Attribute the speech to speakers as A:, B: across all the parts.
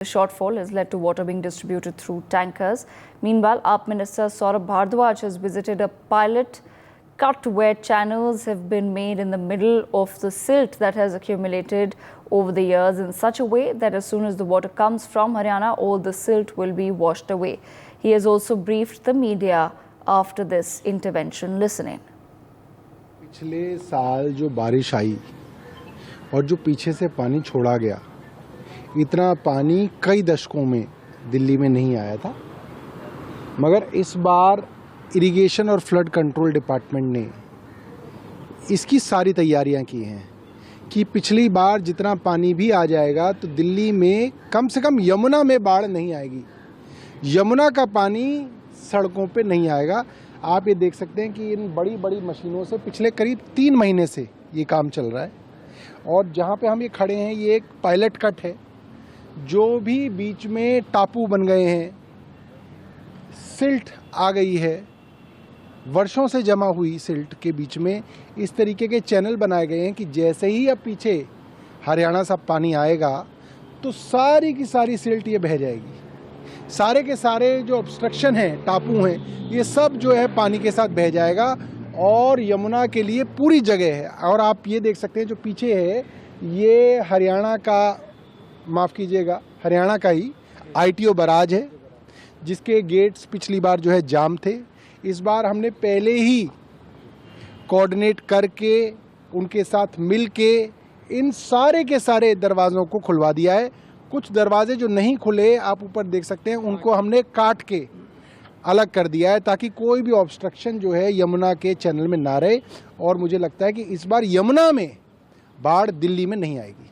A: The shortfall has led to water being distributed through tankers. Meanwhile, AAP Minister Saurabh Bhardwaj has visited a pilot cut where channels have been made in the middle of the silt that has accumulated over the years in such a way that as soon as the water comes from Haryana, all the silt will be washed away. He has also briefed the media after this intervention. Listen in.
B: पिछले साल जो बारिश आई और जो पीछे से पानी छोड़ा गया, इतना पानी कई दशकों में दिल्ली में नहीं आया था। मगर इस बार इरिगेशन और फ्लड कंट्रोल डिपार्टमेंट ने इसकी सारी तैयारियां की हैं कि पिछली बार जितना पानी भी आ जाएगा तो दिल्ली में कम से कम यमुना में बाढ़ नहीं आएगी। यमुना का पानी सड़कों पे नहीं आएगा। आप ये देख सकते हैं कि इन बड़ी बड़ी मशीनों से पिछले करीब 3 महीने से ये काम चल रहा है। और जहाँ पे हम ये खड़े हैं, ये एक पायलट कट है। जो भी बीच में टापू बन गए हैं, सिल्ट आ गई है, वर्षों से जमा हुई सिल्ट के बीच में इस तरीके के चैनल बनाए गए हैं कि जैसे ही अब पीछे हरियाणा से पानी आएगा तो सारी की सारी सिल्ट ये बह जाएगी। सारे के सारे जो ऑब्स्ट्रक्शन हैं, टापू हैं, ये सब जो है पानी के साथ बह जाएगा और यमुना के लिए पूरी जगह है। और आप ये देख सकते हैं जो पीछे है, ये हरियाणा का, माफ़ कीजिएगा, हरियाणा का ही ITO बराज है जिसके गेट्स पिछली बार जो है जाम थे। इस बार हमने पहले ही कोऑर्डिनेट करके उनके साथ मिल के इन सारे के सारे दरवाज़ों को खुलवा दिया है। कुछ दरवाजे जो नहीं खुले, आप ऊपर देख सकते हैं, उनको हमने काट के अलग कर दिया है ताकि कोई भी ऑब्स्ट्रक्शन जो है यमुना के चैनल में ना रहे। और मुझे लगता है कि इस बार यमुना में बाढ़ दिल्ली में नहीं आएगी।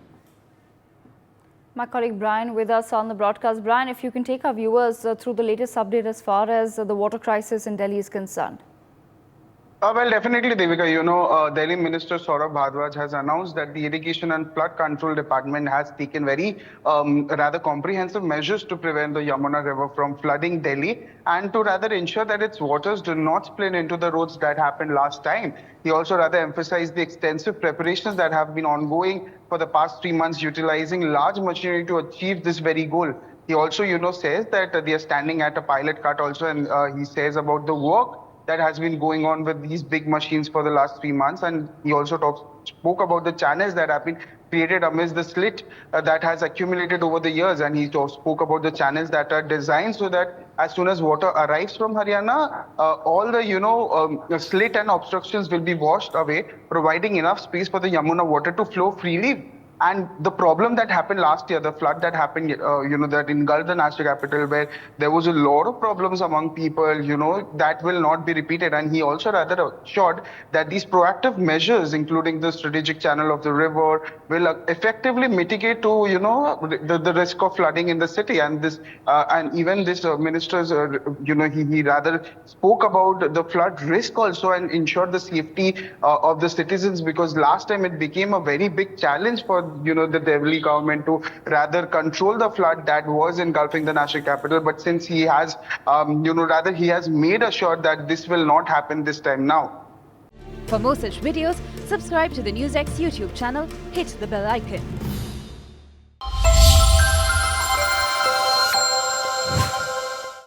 A: My colleague Brian with us on the broadcast. Brian, if you can take our viewers through the latest update as far as the water crisis in Delhi is concerned.
C: Well, definitely, Devika. Delhi Minister Saurabh Bhardwaj has announced that the Irrigation and Flood Control Department has taken very rather comprehensive measures to prevent the Yamuna River from flooding Delhi and to rather ensure that its waters do not spill into the roads that happened last time. He also rather emphasized the extensive preparations that have been ongoing for the past 3 months, utilizing large machinery to achieve this very goal. He also, says that they are standing at a pilot cut also, and he says about the work that has been going on with these big machines for the last 3 months. And he also spoke about the channels that have been created amidst the slit that has accumulated over the years. And he spoke about the channels that are designed so that as soon as water arrives from Haryana, all the slit and obstructions will be washed away, providing enough space for the Yamuna water to flow freely. And the problem that happened last year, the flood that happened, that engulfed the national capital, where there was a lot of problems among people, that will not be repeated. And he also rather assured that these proactive measures, including the strategic channel of the river, will effectively mitigate to, the risk of flooding in the city. And this, and even this minister's, he rather spoke about the flood risk also and ensured the safety of the citizens, because last time it became a very big challenge for the Delhi government to rather control the flood that was engulfing the national capital. But since he has, he has made assured that this will not happen this time now.
D: For more such videos, subscribe to the NewsX YouTube channel, hit the bell icon.